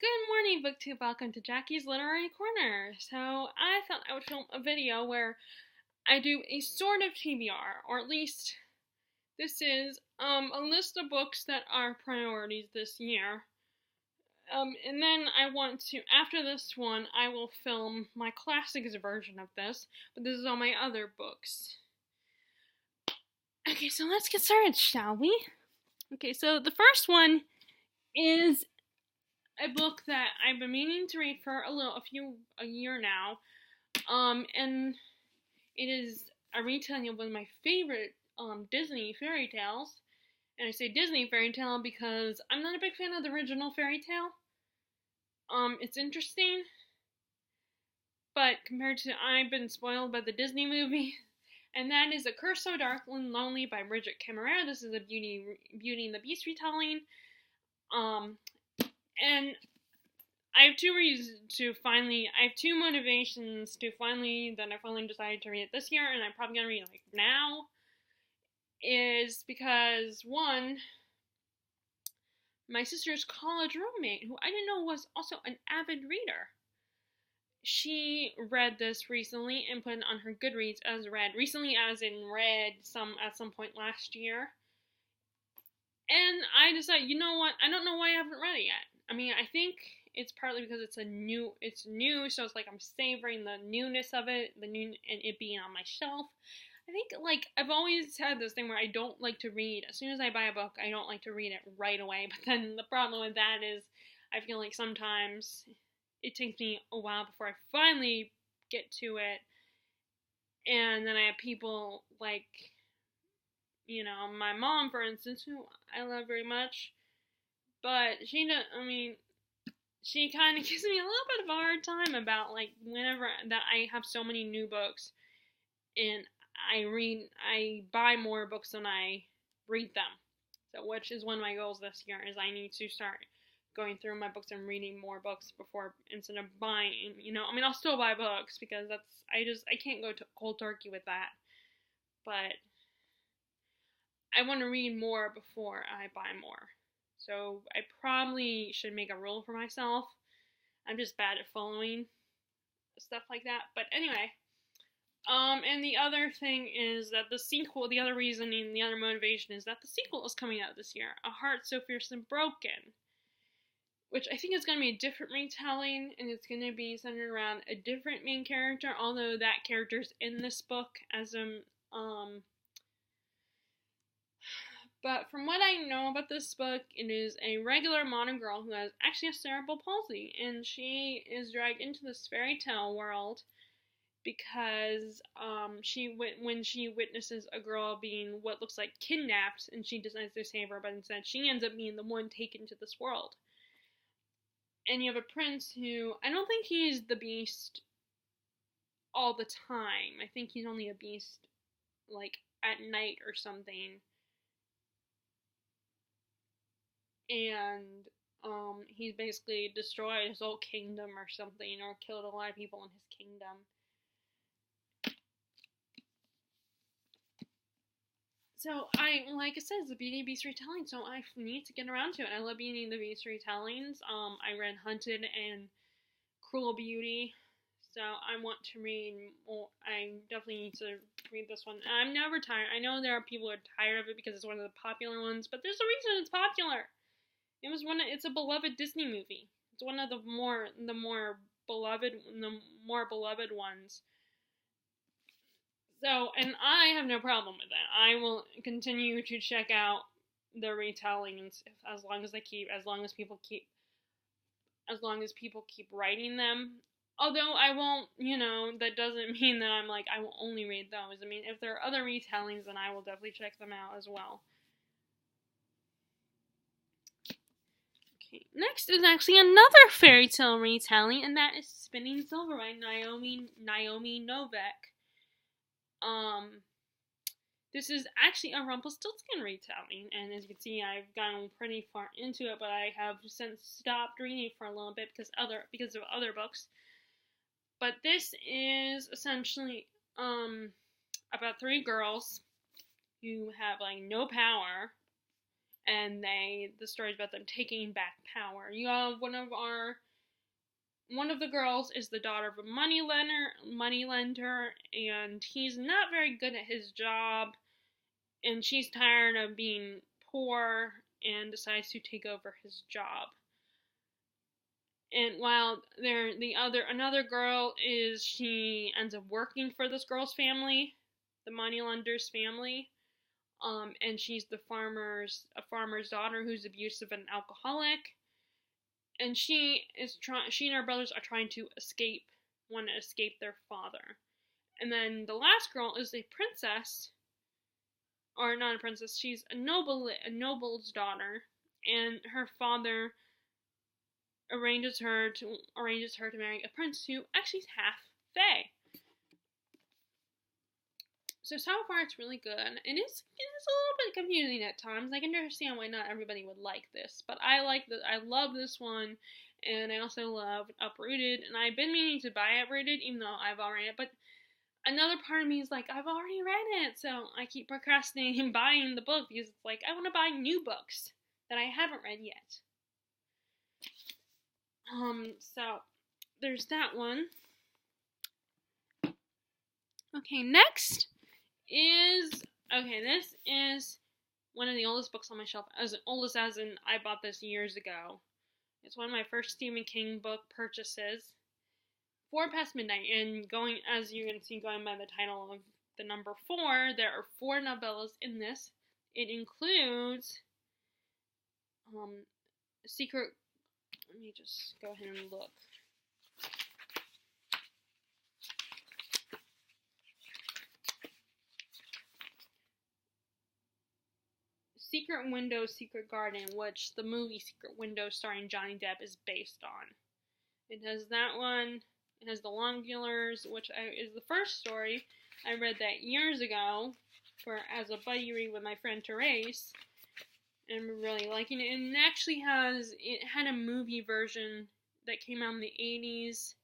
Good morning, BookTube. Welcome to Jackie's Literary Corner. So, I thought I would film a video where I do a sort of TBR, or at least this is a list of books that are priorities this year. And then I want to, after this one, I will film my classics version of this, but this is all my other books. Okay, so let's get started, shall we? Okay, so the first one is a book that I've been meaning to read for a year now, and it is a retelling of one of my favorite Disney fairy tales. And I say Disney fairy tale because I'm not a big fan of the original fairy tale. It's interesting, but compared to I've been spoiled by the Disney movie, and that is A Curse So Dark and Lonely by Bridget Camerera. This is a Beauty and the Beast retelling. And I have two motivations that I finally decided to read it this year, and I'm probably gonna read it now, is because one, my sister's college roommate, who I didn't know was also an avid reader, she read this recently and put it on her Goodreads as read. Recently as in read at some point last year. And I decided, you know what, I don't know why I haven't read it yet. I mean, I think it's partly because it's new, so it's like I'm savoring the newness of it, and it being on my shelf. I think, I've always had this thing where I don't like to read. As soon as I buy a book, I don't like to read it right away. But then the problem with that is I feel like sometimes it takes me a while before I finally get to it. And then I have people like, my mom, for instance, who I love very much. But she kind of gives me a little bit of a hard time about, whenever that I have so many new books, and I buy more books than I read them. So, which is one of my goals this year, is I need to start going through my books and reading more books instead of buying, I'll still buy books, because I can't go to cold turkey with that. But I want to read more before I buy more. So I probably should make a rule for myself. I'm just bad at following stuff like that. But anyway, and the other thing is that the other reasoning, the other motivation is that the sequel is coming out this year, A Heart So Fierce and Broken, which I think is going to be a different retelling, and it's going to be centered around a different main character, although that character's in this book as But from what I know about this book, it is a regular modern girl who actually has cerebral palsy, and she is dragged into this fairy tale world because when she witnesses a girl being what looks like kidnapped, and she decides to save her, but instead she ends up being the one taken to this world. And you have a prince who, I don't think he's the beast all the time. I think he's only a beast, at night or something. And he's basically destroyed his whole kingdom or something, or killed a lot of people in his kingdom. So like I said, it's a Beauty and the Beast retelling, so I need to get around to it. I love Beauty and the Beast retellings. I read Hunted and Cruel Beauty, so I want to read more. I definitely need to read this one. I'm never tired. I know there are people who are tired of it because it's one of the popular ones, but there's a reason it's popular. It's a beloved Disney movie. It's one of the more beloved ones. So, and I have no problem with that. I will continue to check out the retellings as long as people keep writing them. Although I won't, that doesn't mean that I'm I will only read those. I mean, if there are other retellings, then I will definitely check them out as well. Next is actually another fairy tale retelling, and that is Spinning Silver by Naomi Novik. This is actually a Rumpelstiltskin retelling, and as you can see, I've gotten pretty far into it, but I have since stopped reading for a little bit because of other books. But this is essentially about three girls who have no power, and the story's about them taking back power. You have one of the girls is the daughter of a moneylender, and he's not very good at his job, and she's tired of being poor and decides to take over his job. And while another girl she ends up working for this girl's family, the moneylender's family, and she's a farmer's daughter who's abusive and alcoholic, and she and her brothers are trying to want to escape their father. And then the last girl is a princess, or not a princess, she's a noble's daughter, and her father arranges her to marry a prince who actually is half Fae. So far it's really good. It is a little bit confusing at times. I can understand why not everybody would like this, but I love this one, and I also love Uprooted, and I've been meaning to buy Uprooted even though I've already read it, but another part of me is like, I've already read it, so I keep procrastinating buying the book because it's like, I want to buy new books that I haven't read yet. So there's that one. Okay, next this is one of the oldest books on my shelf, as oldest as in I bought this years ago. It's one of my first Stephen King book purchases. 4 Past Midnight, and as you can see, going by the title of the number 4, there are 4 novellas in this. It includes Secret. Let me just go ahead and look. Secret Window, Secret Garden, which the movie Secret Window starring Johnny Depp is based on. It has that one. It has The Longulars, which is the first story. I read that years ago as a buddy read with my friend Therese, and I'm really liking it. And it had a movie version that came out in the 80s.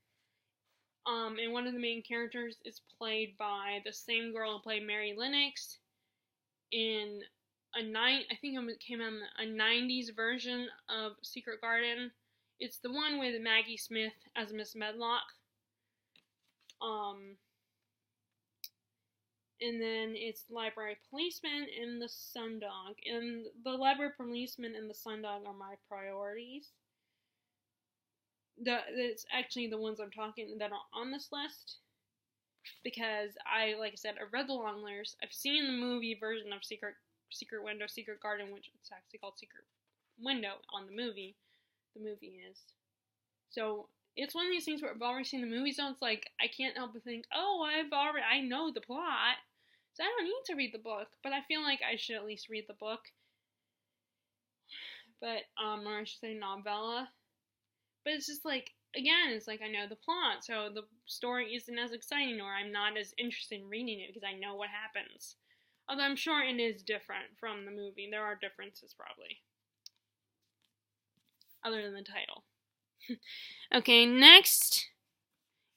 And one of the main characters is played by the same girl who played Mary Lennox in I think it came out in a 90s version of Secret Garden. It's the one with Maggie Smith as Miss Medlock. And then it's Library Policeman and the Sundog. And the Library Policeman and the Sundog are my priorities. It's actually the ones I'm talking that are on this list. Because like I said, I read The Longulars. I've seen the movie version of Secret Window, Secret Garden, which it's actually called Secret Window on the movie. The movie is. So it's one of these things where I've already seen the movie, so it's like I can't help but think, I know the plot, so I don't need to read the book. But I feel like I should at least read the book. But or I should say novella. But it's just like, again, it's like I know the plot, so the story isn't as exciting, or I'm not as interested in reading it because I know what happens. Although I'm sure it is different from the movie. There are differences, probably. Other than the title. Okay, next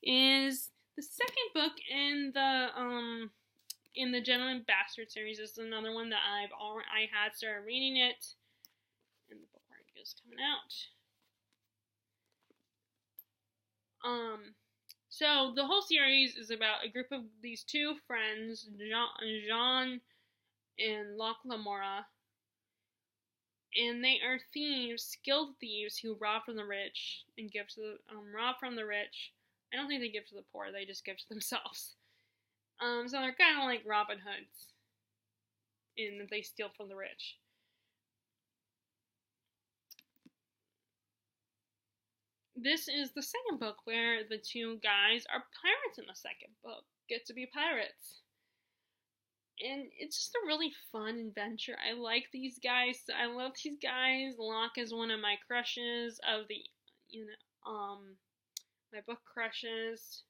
is the second book in the Gentleman Bastard series. This is another one that I had started reading it, and the bookmark is coming out. So the whole series is about a group of these 2 friends, Jean and Locke Lamora, and they are skilled thieves who rob from the rich and give to the rob from the rich. I don't think they give to the poor; they just give to themselves. So they're kind of like Robin Hoods, in that they steal from the rich. This is the second book where the 2 guys are pirates in the second book. Get to be pirates. And it's just a really fun adventure. I like these guys. I love these guys. Locke is one of my crushes of the, my book crushes.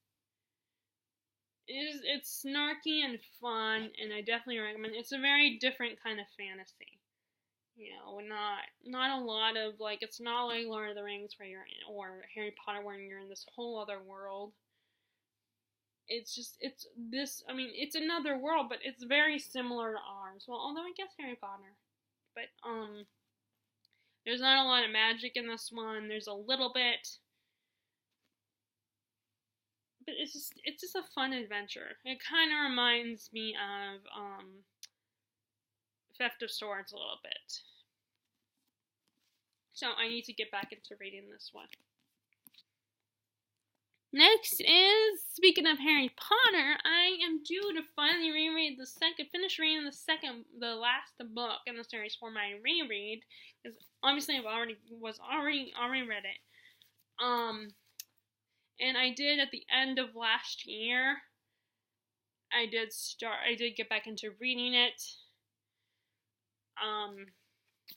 It's snarky and fun, and I definitely recommend it. It's a very different kind of fantasy. Not a lot of, it's not like Lord of the Rings or Harry Potter where you're in this whole other world. It's another world, but it's very similar to ours. Well, although I guess Harry Potter. but there's not a lot of magic in this one. There's a little bit, but it's just a fun adventure. It kind of reminds me of Theft of Swords a little bit. So I need to get back into reading this one. Next is, speaking of Harry Potter, I am due to finally finish reading the last book in the series for my reread, because obviously I've already read it. And I did at the end of last year. I did get back into reading it.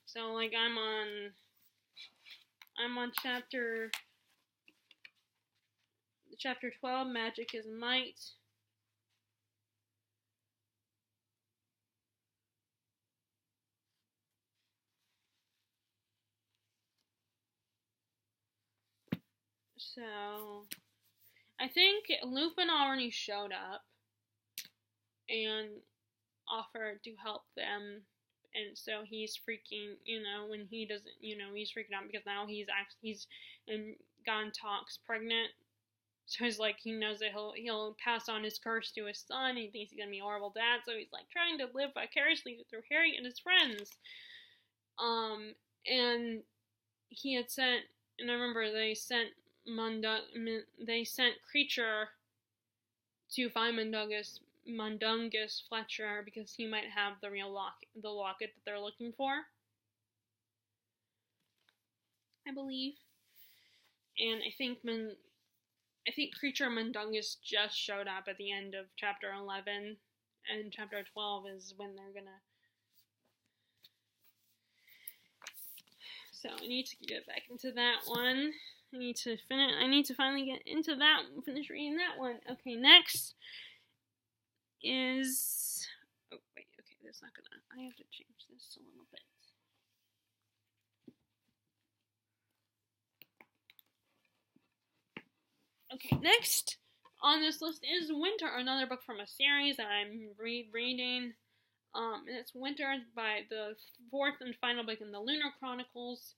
So like I'm on chapter 12, Magic is Might. So, I think Lupin already showed up and offered to help them, and so he's freaking, when he doesn't, he's freaking out because now he's gotten Tox pregnant. So he's like, he knows that he'll pass on his curse to his son. He thinks he's gonna be a horrible dad, so he's like trying to live vicariously through Harry and his friends. And he had sent, and I remember they sent Creature to find Mundungus Fletcher because he might have the locket that they're looking for, I believe. And I think Creature Mundungus just showed up at the end of chapter 11, and chapter 12 is when they're gonna. So I need to get back into that one. I need to finally get into that one, finish reading that one. Okay, next is, oh wait, okay, that's not gonna, I have to change this a little bit. Okay, next on this list is Winter, another book from a series that I'm reading. And it's Winter by the fourth and final book in the Lunar Chronicles.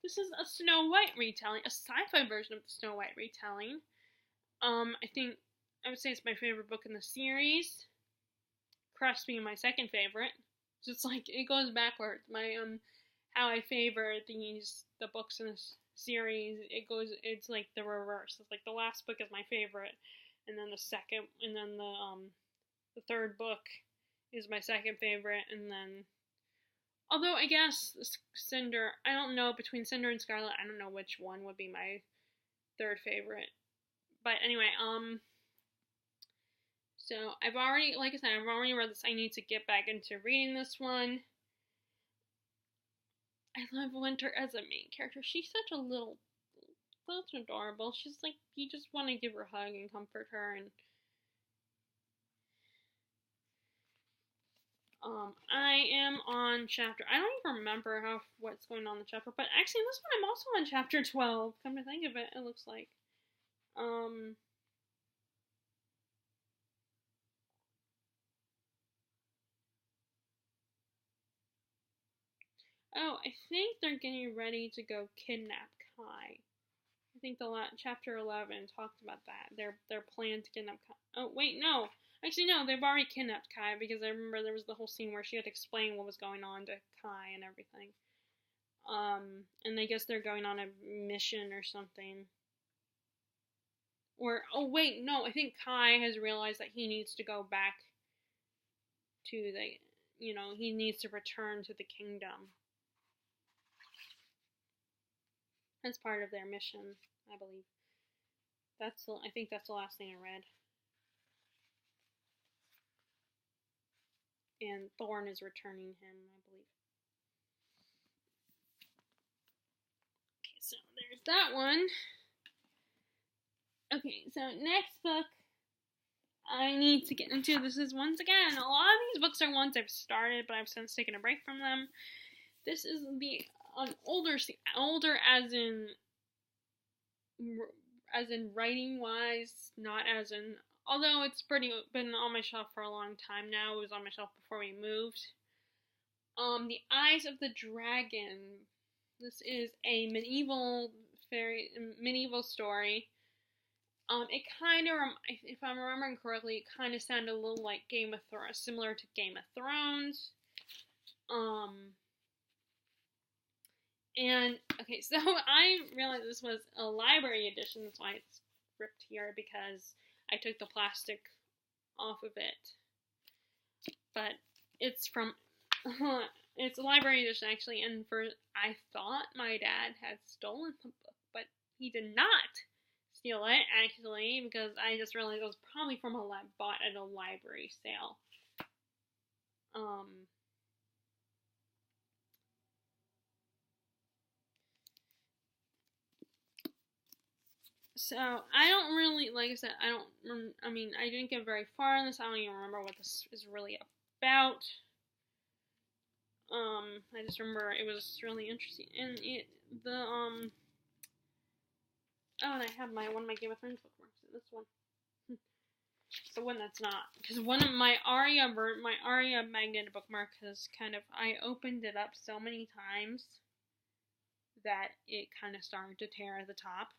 This is a Snow White retelling, a sci-fi version of the Snow White retelling. I would say it's my favorite book in the series. Crest being my second favorite. Just like, it goes backwards. My, how I favor the books in this series, it's like the reverse. It's like the last book is my favorite, and then the third book is my second favorite, and then, although I guess Cinder, I don't know, between Cinder and Scarlet, I don't know which one would be my third favorite. But anyway, so I've already read this. I need to get back into reading this one. I love Winter as a main character. She's such adorable. She's like, you just want to give her a hug and comfort her, and I am on chapter, I don't even remember what's going on in the chapter, but actually this one I'm also on chapter 12, come to think of it, it looks like. Oh, I think they're getting ready to go kidnap Kai. I think chapter 11 talked about that. Their plan to kidnap Kai. Oh, wait, no. Actually, no, they've already kidnapped Kai, because I remember there was the whole scene where she had to explain what was going on to Kai and everything. And I guess they're going on a mission or something. Or, oh wait, no, I think Kai has realized that he needs to go back to he needs to return to the kingdom. That's part of their mission, I believe. I think that's the last thing I read. And Thorn is returning him, I believe. Okay, so there's that one. Okay, so next book I need to get into. This is, once again, a lot of these books are ones I've started, but I've since taken a break from them. This is older as in writing wise, not as in, although it's been on my shelf for a long time now. It was on my shelf before we moved. The Eyes of the Dragon. This is a medieval story. It kind of, if I'm remembering correctly, it kind of sounded a little like Game of Thrones, similar to Game of Thrones. And, okay, so I realized this was a library edition, that's why it's ripped here, because I took the plastic off of it. But it's from, it's a library edition, actually, and I thought my dad had stolen the book, but he did not steal it, actually, because I just realized it was probably from bought at a library sale. So, I don't really, like I said, I didn't get very far in this. I don't even remember what this is really about. I just remember it was really interesting. And oh, and I have one of my Game of Thrones bookmarks in this one. The one that's not. Because one of my Arya magnet bookmark has I opened it up so many times that it kind of started to tear at the top.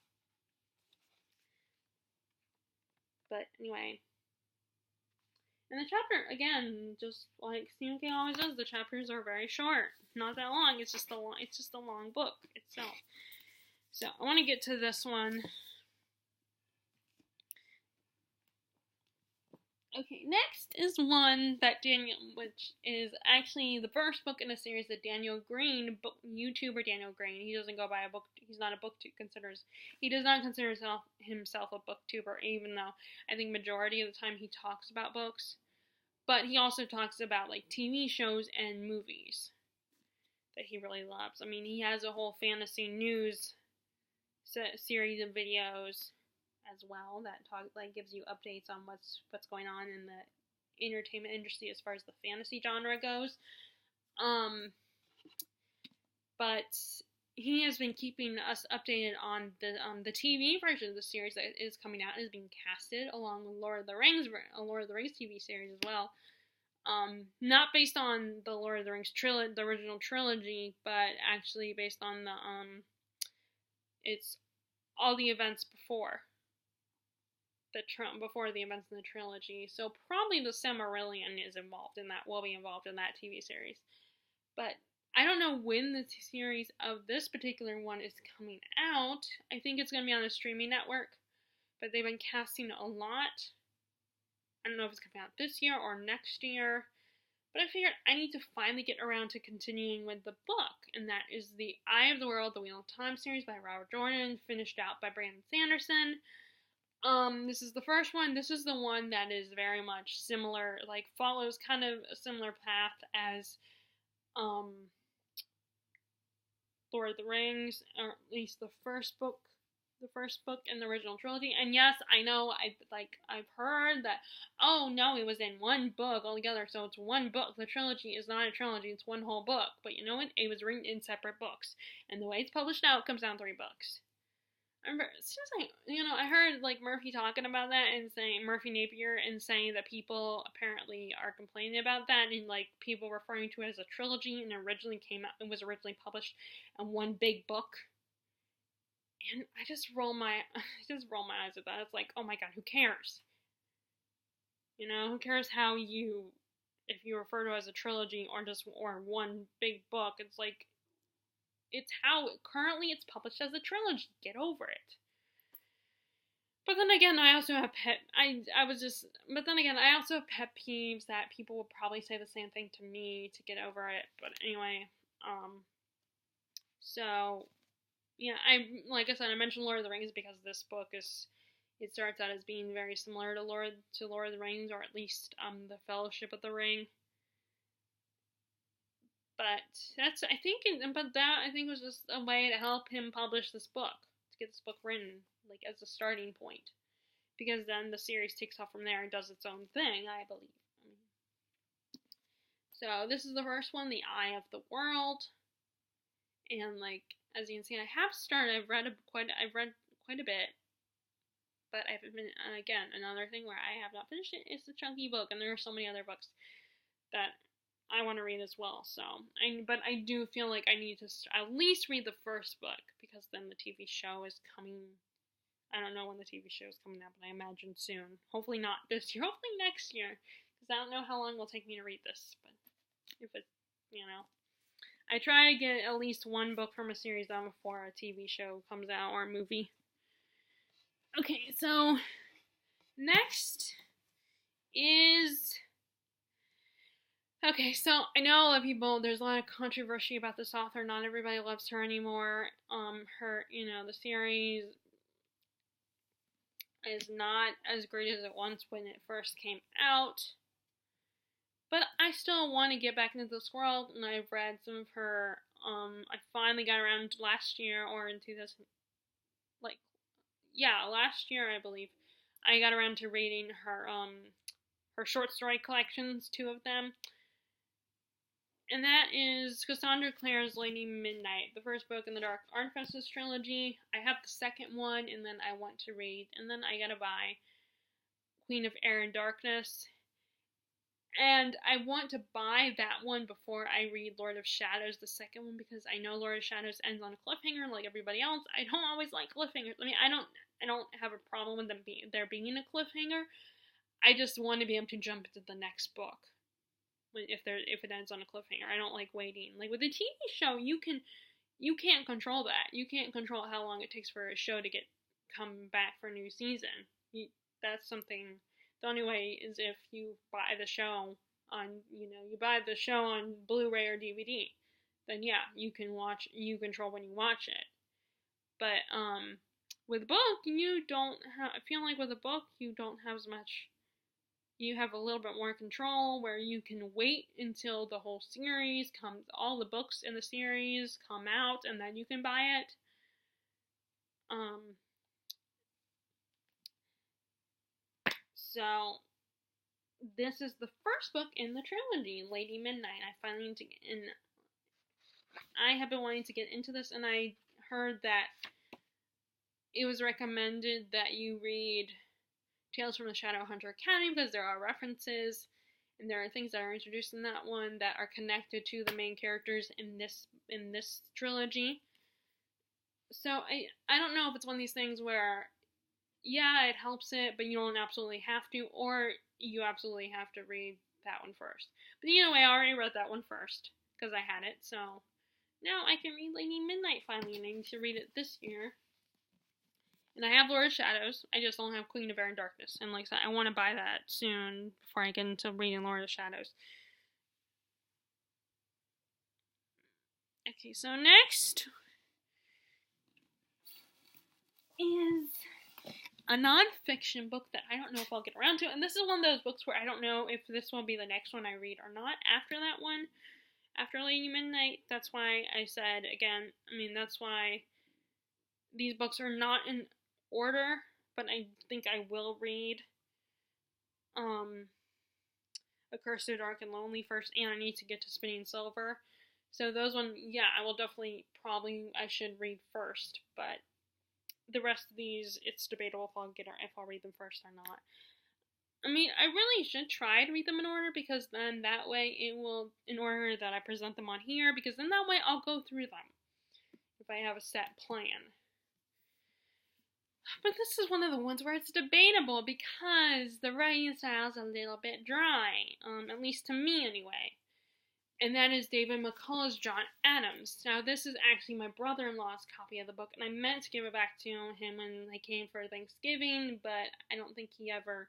But anyway. And the chapter, again, just like Stephen King always does, the chapters are very short. Not that long, it's just a long book itself. So, I want to get to this one. Okay, next is one that which is actually the first book in a series that Daniel Green, YouTuber Daniel Green, he doesn't go by a book, he's not a he does not consider himself a booktuber, even though I think majority of the time he talks about books. But he also talks about, like, TV shows and movies that he really loves. I mean, he has a whole fantasy news series of videos as well that gives you updates on what's going on in the entertainment industry as far as the fantasy genre goes. But he has been keeping us updated on the TV version of the series that is coming out and is being casted along with Lord of the Rings TV series as well. Not based on the Lord of the Rings the original trilogy, but actually based on it's all the events before the events in the trilogy. So probably the Silmarillion will be involved in that TV series. But I don't know when the series of this particular one is coming out. I think it's going to be on a streaming network, but they've been casting a lot. I don't know if it's coming out this year or next year, but I figured I need to finally get around to continuing with the book, and that is The Eye of the World, The Wheel of Time series by Robert Jordan, finished out by Brandon Sanderson. This is the first one. This is the one that is very much similar, like follows kind of a similar path as Lord of the Rings, or at least the first book in the original trilogy. And yes, I know I've heard that, oh no, it was in one book altogether, so it's one book. The trilogy is not a trilogy, it's one whole book. But you know what? It was written in separate books, and the way it's published now, it comes out in 3 books. I remember, as soon as I heard Murphy talking about that and saying Murphy Napier and saying that people apparently are complaining about that and people referring to it as a trilogy and was originally published in one big book. And I just roll my eyes at that. It's like, oh my god, who cares? Who cares if you refer to it as a trilogy or one big book? It's like, it's how currently it's published as a trilogy. Get over it. But then again, I also have I also have pet peeves that people will probably say the same thing to me to get over it. But anyway, so yeah, like I said, I mentioned Lord of the Rings because this book it starts out as being very similar to Lord of the Rings, or at least the Fellowship of the Ring. But I think was just a way to help him publish this book, to get this book written, as a starting point. Because then the series takes off from there and does its own thing, I believe. So this is the first one, The Eye of the World. And as you can see, I have started. I've read quite a bit. But I haven't been, again, another thing where I have not finished it is the chunky book, and there are so many other books that I want to read as well. So, but I do feel like I need to at least read the first book, because then the TV show is coming. I don't know when the TV show is coming out, but I imagine soon. Hopefully not this year. Hopefully next year, because I don't know how long it will take me to read this. But if it, I try to get at least one book from a series done before a TV show comes out or a movie. Okay, so next is... Okay, so I know a lot of people, there's a lot of controversy about this author. Not everybody loves her anymore. The series is not as great as it was when it first came out. But I still want to get back into this world, and I've read some of her, I finally got around last year, or in 2000, last year, I believe, I got around to reading her short story collections, 2 of them. And that is Cassandra Clare's Lady Midnight, the first book in the Dark Artifices trilogy. I have the second one, and then I want to read, and then I gotta buy Queen of Air and Darkness. And I want to buy that one before I read Lord of Shadows, the second one, because I know Lord of Shadows ends on a cliffhanger like everybody else. I don't always like cliffhangers. I mean, I don't have a problem with there being a cliffhanger. I just want to be able to jump into the next book if it ends on a cliffhanger. I don't like waiting. Like with a TV show, you can't control that. You can't control how long it takes for a show to come back for a new season. That's something. The only way is if you buy the show on Blu-ray or DVD. Then yeah, you control when you watch it. But with a book, I feel like with a book, you don't have as much. You have a little bit more control, where you can wait until the whole series all the books in the series come out, and then you can buy it. So, this is the first book in the trilogy, Lady Midnight. I have been wanting to get into this, and I heard that it was recommended that you read Tales from the Shadowhunter Academy, because there are references, and there are things that are introduced in that one that are connected to the main characters in this trilogy. So, I don't know if it's one of these things where, yeah, it helps it, but you don't absolutely have to, or you absolutely have to read that one first. But either way, I already read that one first, because I had it, so now I can read Lady Midnight finally, and I need to read it this year. And I have Lord of Shadows, I just don't have Queen of Air and Darkness, and like I said, I want to buy that soon, before I get into reading Lord of Shadows. Okay, so next is a non-fiction book that I don't know if I'll get around to, and this is one of those books where I don't know if this will be the next one I read or not after that one, after Lady Midnight. That's why I said, again, that's why these books are not in order, but I think I will read A Curse So Dark and Lonely first, and I need to get to Spinning Silver. So those one, yeah, I will definitely, I should read first, but the rest of these, it's debatable if I'll read them first or not. I really should try to read them in order, because then that way it will, in order that I present them on here, because then that way I'll go through them if I have a set plan. But this is one of the ones where it's debatable, because the writing style is a little bit dry, at least to me anyway. And that is David McCullough's John Adams. Now, this is actually my brother-in-law's copy of the book, and I meant to give it back to him when I came for Thanksgiving, but I don't think he ever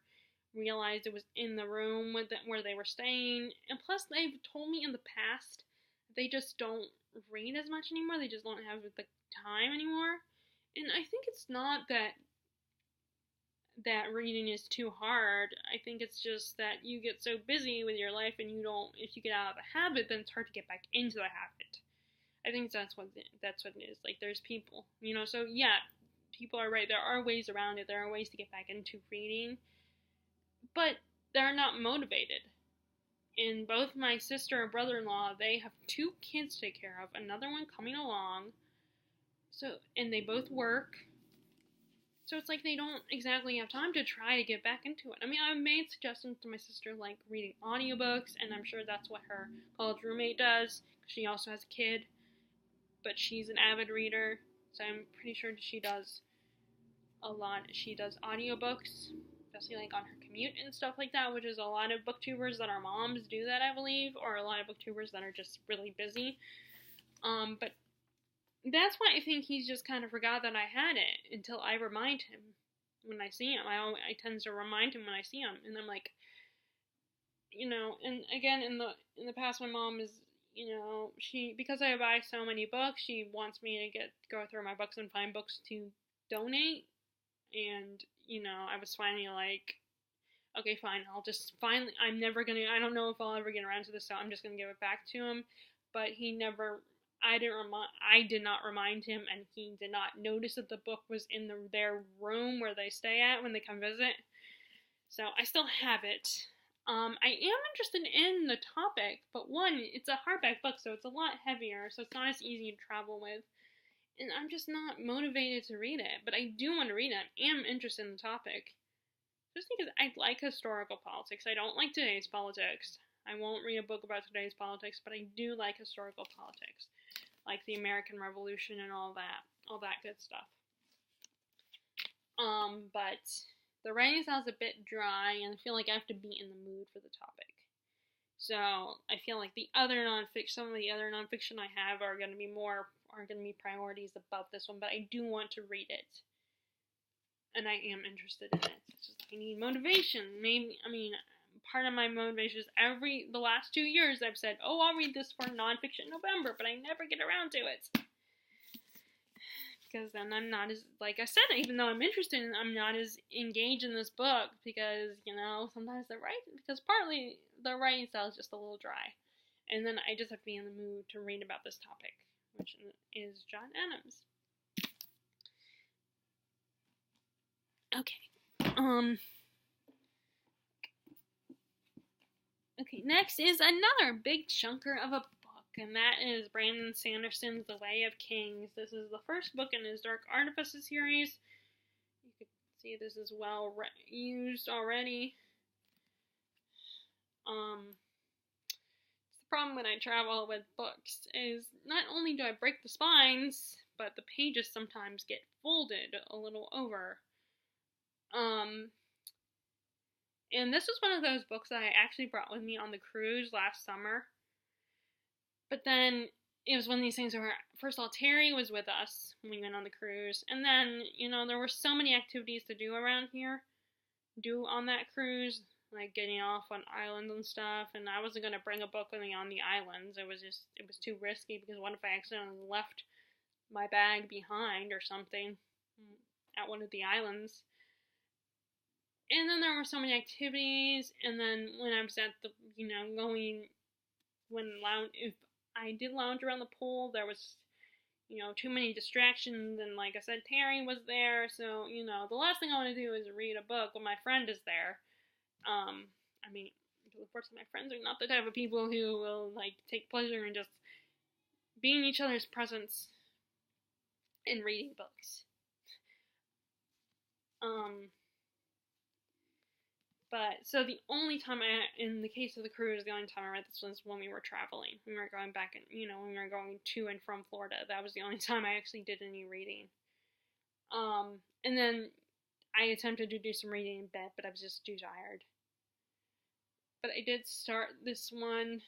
realized it was in the room where they were staying. And plus, they've told me in the past they just don't read as much anymore. They just don't have the time anymore. And I think it's not that reading is too hard. I think it's just that you get so busy with your life, and if you get out of the habit, then it's hard to get back into the habit. I think that's what it is. Like, there's people, so yeah, people are right. There are ways around it. There are ways to get back into reading, but they're not motivated. And both my sister and brother-in-law, they have 2 kids to take care of, another one coming along. So, and they both work. So it's like they don't exactly have time to try to get back into it. I mean, I've made suggestions to my sister, like reading audiobooks, and I'm sure that's what her college roommate does. She also has a kid, but she's an avid reader, so I'm pretty sure she does a lot. She does audiobooks, especially like on her commute and stuff like that, which is a lot of booktubers that are moms do that, I believe, or a lot of booktubers that are just really busy. But that's why I think he's just kind of forgot that I had it until I remind him when I see him. I tend to remind him when I see him, and I'm like, and again in the past, my mom is, because I buy so many books, she wants me to go through my books and find books to donate, and I was finally like, okay, fine, I don't know if I'll ever get around to this, so I'm just gonna give it back to him, but I did not remind him, and he did not notice that the book was in their room where they stay at when they come visit. So I still have it. I am interested in the topic, but one, it's a hardback book, so it's a lot heavier, so it's not as easy to travel with. And I'm just not motivated to read it, but I do want to read it. I am interested in the topic. Just because I like historical politics. I don't like today's politics. I won't read a book about today's politics, but I do like historical politics. Like the American Revolution and all that good stuff. But the writing style's a bit dry, and I feel like I have to be in the mood for the topic. So I feel like some of the other nonfiction I have are going to be priorities above this one, but I do want to read it, and I am interested in it. It's just I need motivation. Part of my motivation is the last 2 years I've said, oh, I'll read this for nonfiction November, but I never get around to it. Because then I'm not as, like I said, even though I'm interested I'm not as engaged in this book because, sometimes because partly the writing style is just a little dry. And then I just have to be in the mood to read about this topic, which is John Adams. Okay. Okay, next is another big chunker of a book, and that is Brandon Sanderson's The Way of Kings. This is the first book in his Dark Artifices series. You can see this is well used already. The problem when I travel with books is not only do I break the spines, but the pages sometimes get folded a little over. And this was one of those books that I actually brought with me on the cruise last summer. But then it was one of these things where, first of all, Terry was with us when we went on the cruise. And then, there were so many activities to do around here, on that cruise, like getting off on islands and stuff. And I wasn't going to bring a book with me on the islands. It was too risky because what if I accidentally left my bag behind or something at one of the islands? And then there were so many activities, and then when I was at the, if I did lounge around the pool, there was, too many distractions, and like I said, Terry was there, so, the last thing I want to do is read a book when my friend is there. Unfortunately, my friends are not the type of people who will, take pleasure in just being in each other's presence and reading books. But, so the only time in the case of the cruise, the only time I read this was when we were traveling. We were going back when we were going to and from Florida. That was the only time I actually did any reading. And then I attempted to do some reading in bed, but I was just too tired. But I did start this one,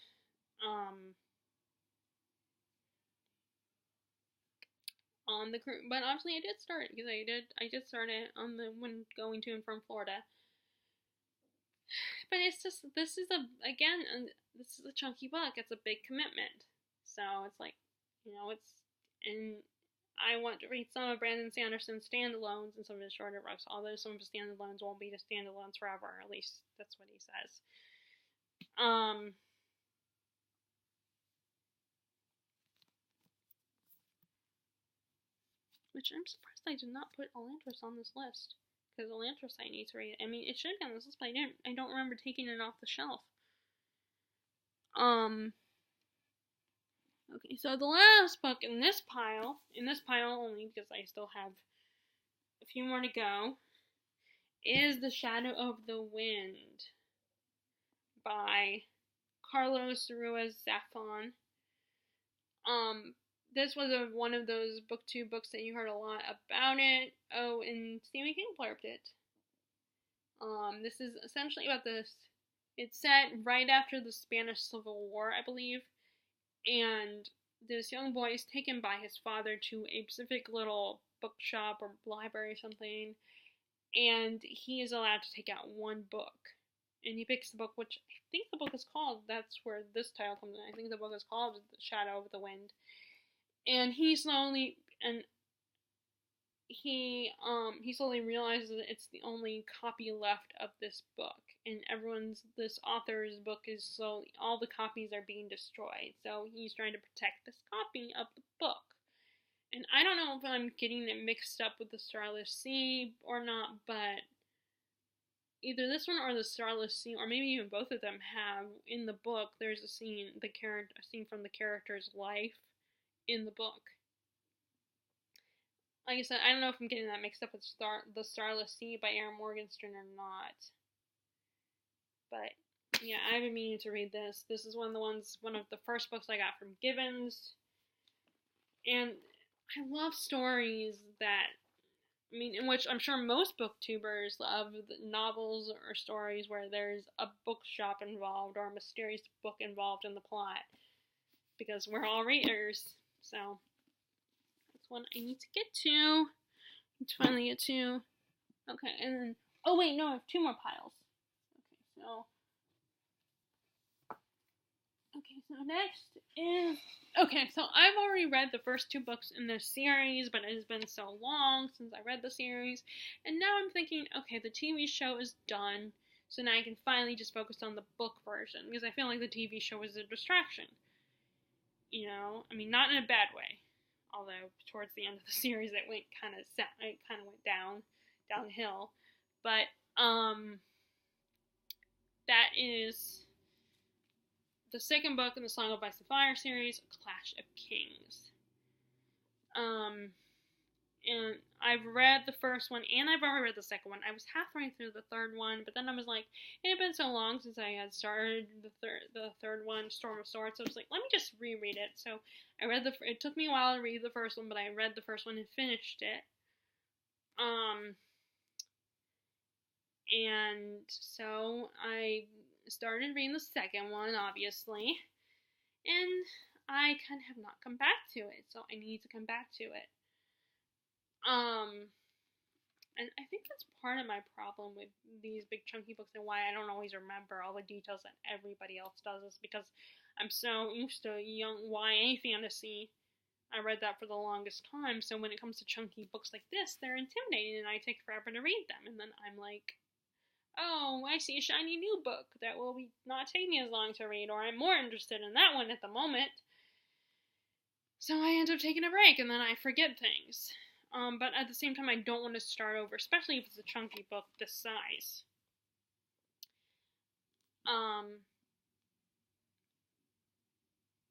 on the cruise. But honestly, I did start it, because I did start it when going to and from Florida. But it's just, this is a chunky book. It's a big commitment. So it's like, and I want to read some of Brandon Sanderson's standalones and some of his shorter books, although some of his standalones won't be the standalones forever. At least that's what he says. Which I'm surprised I did not put Elantris on this list. Because Elantris I need to read. It should be on this list, but I don't remember taking it off the shelf. Okay, so the last book in this pile only because I still have a few more to go, is The Shadow of the Wind by Carlos Ruiz Zafón. This was one of those booktube books that you heard a lot about it. Oh, and Stephen King blurbed it. This is essentially about this. It's set right after the Spanish Civil War, I believe, and this young boy is taken by his father to a specific little bookshop or library or something, and he is allowed to take out one book. And he picks the book, which I think the book is called, that's where this title comes in, I think the book is called The Shadow of the Wind. And he slowly realizes that it's the only copy left of this book. And this author's book is slowly, all the copies are being destroyed. So he's trying to protect this copy of the book. And I don't know if I'm getting it mixed up with the Starless Sea or not, but either this one or the Starless Sea, or maybe even both of them have, in the book, there's a scene from the character's life in the book. Like I said, I don't know if I'm getting that mixed up with The Starless Sea by Aaron Morgenstern or not. But, yeah, I've been meaning to read this. This is one of the first books I got from Gibbons. And I love stories in which I'm sure most booktubers love, novels or stories where there's a bookshop involved or a mysterious book involved in the plot. Because we're all readers. So, that's one I need to get to. Let's finally get to. Okay, and then, oh wait, no, I have two more piles. So next is, so I've already read the first two books in this series, but it has been so long since I read the series, and now I'm thinking, okay, the TV show is done, so now I can finally just focus on the book version, because I feel like the TV show is a distraction. You know, I mean, not in a bad way, although towards the end of the series it kind of went downhill, but, that is the second book in the Song of Ice and Fire series, Clash of Kings. And I've read the first one, and I've already read the second one. I was halfway through the third one, but then I was like, it had been so long since I had started the third one, Storm of Swords, so I was like, let me just reread it. So I read it took me a while to read the first one, but I read the first one and finished it. And so I started reading the second one, obviously, and I kind of have not come back to it, so I need to come back to it. And I think that's part of my problem with these big chunky books and why I don't always remember all the details that everybody else does, is because I'm so used to young YA fantasy. I read that for the longest time, so when it comes to chunky books like this, they're intimidating and I take forever to read them, and then I'm like, oh, I see a shiny new book that will not take me as long to read, or I'm more interested in that one at the moment. So I end up taking a break, and then I forget things. But at the same time, I don't want to start over, especially if it's a chunky book this size.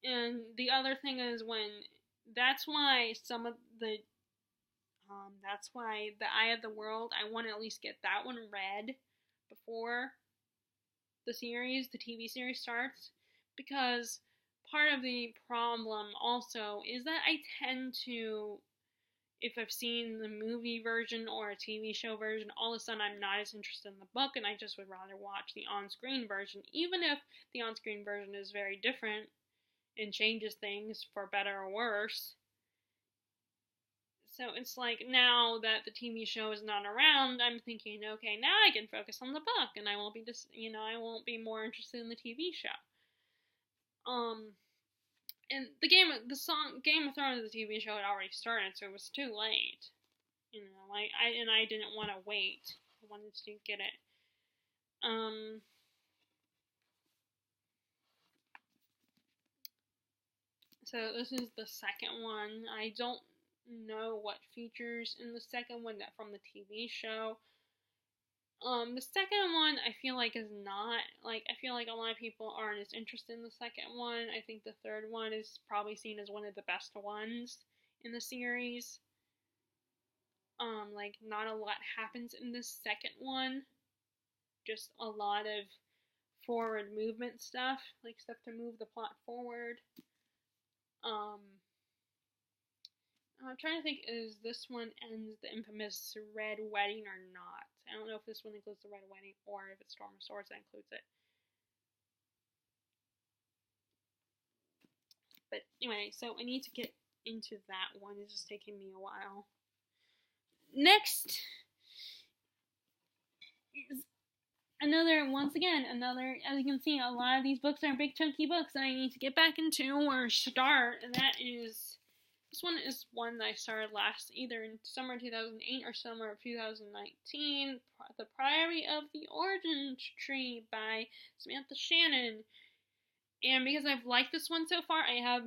And the other thing is that's why The Eye of the World, I want to at least get that one read before the TV series starts, because part of the problem also is that I tend to, if I've seen the movie version or a TV show version, all of a sudden I'm not as interested in the book and I just would rather watch the on-screen version, even if the on-screen version is very different and changes things for better or worse. So it's like, now that the TV show is not around, I'm thinking, okay, now I can focus on the book, and I won't be more interested in the TV show. And Game of Thrones, the TV show, had already started, so it was too late. I didn't want to wait. I wanted to get it. So this is the second one. I don't know what features in the second one from the TV show. The second one I feel like is not, I feel like a lot of people aren't as interested in the second one. I think the third one is probably seen as one of the best ones in the series. Like, not a lot happens in this second one. Just a lot of forward movement stuff, like stuff to move the plot forward. I'm trying to think, is this one ends the infamous Red Wedding or not? I don't know if this one includes the Red Wedding or if it's Storm of Swords that includes it. But anyway, so I need to get into that one. It's just taking me a while. Next is once again, as you can see, a lot of these books are big chunky books that I need to get back into or start, and this one is one that I started either in summer 2008 or summer of 2019, The Priory of the Orange Tree by Samantha Shannon. And because I've liked this one so far, I have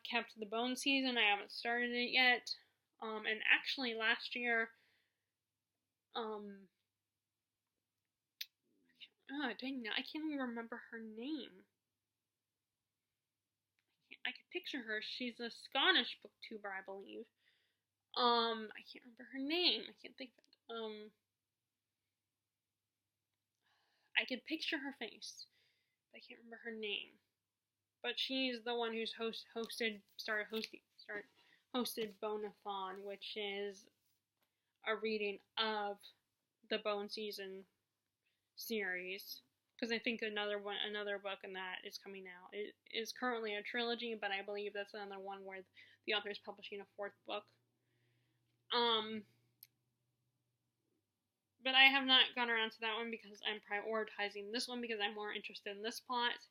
kept the Bone Season. I haven't started it yet. And actually last year, dang it, I can't even remember her name. I can picture her. She's a Scottish booktuber, I believe. I can't remember her name. I can't think of it. I can picture her face, but I can't remember her name. But she's the one who's hosted Bonathon, which is a reading of the Bone Season series. Because I think another book in that is coming out. It is currently a trilogy, but I believe that's another one where the author is publishing a fourth book. But I have not gone around to that one because I'm prioritizing this one because I'm more interested in this plot.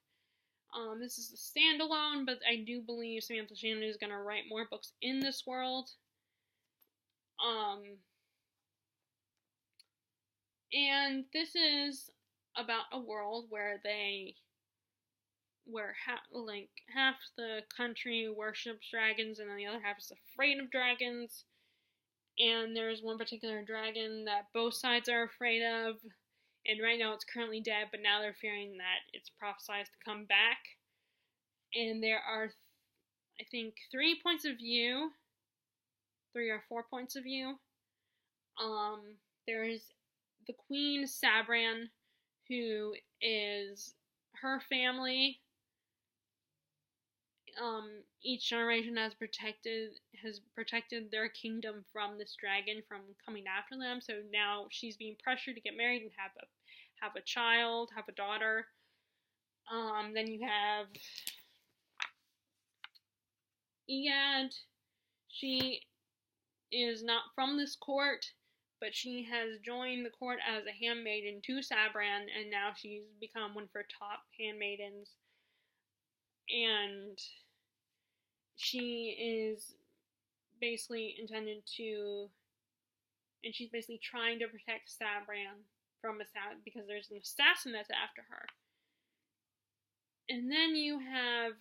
This is a standalone, but I do believe Samantha Shannon is going to write more books in this world. And this is about a world where half the country worships dragons and then the other half is afraid of dragons. And there's one particular dragon that both sides are afraid of. And right now it's currently dead, but now they're fearing that it's prophesied to come back. And there are, I think, 3 points of view. 3 or 4 points of view. There's the Queen Sabran, who is her family. Each generation has protected their kingdom from this dragon from coming after them. So now she's being pressured to get married and have a child, have a daughter. Then you have Ead. She is not from this court, but she has joined the court as a handmaiden to Sabran, and now she's become one of her top handmaidens. And she is basically she's basically trying to protect Sabran from because there's an assassin that's after her. And then you have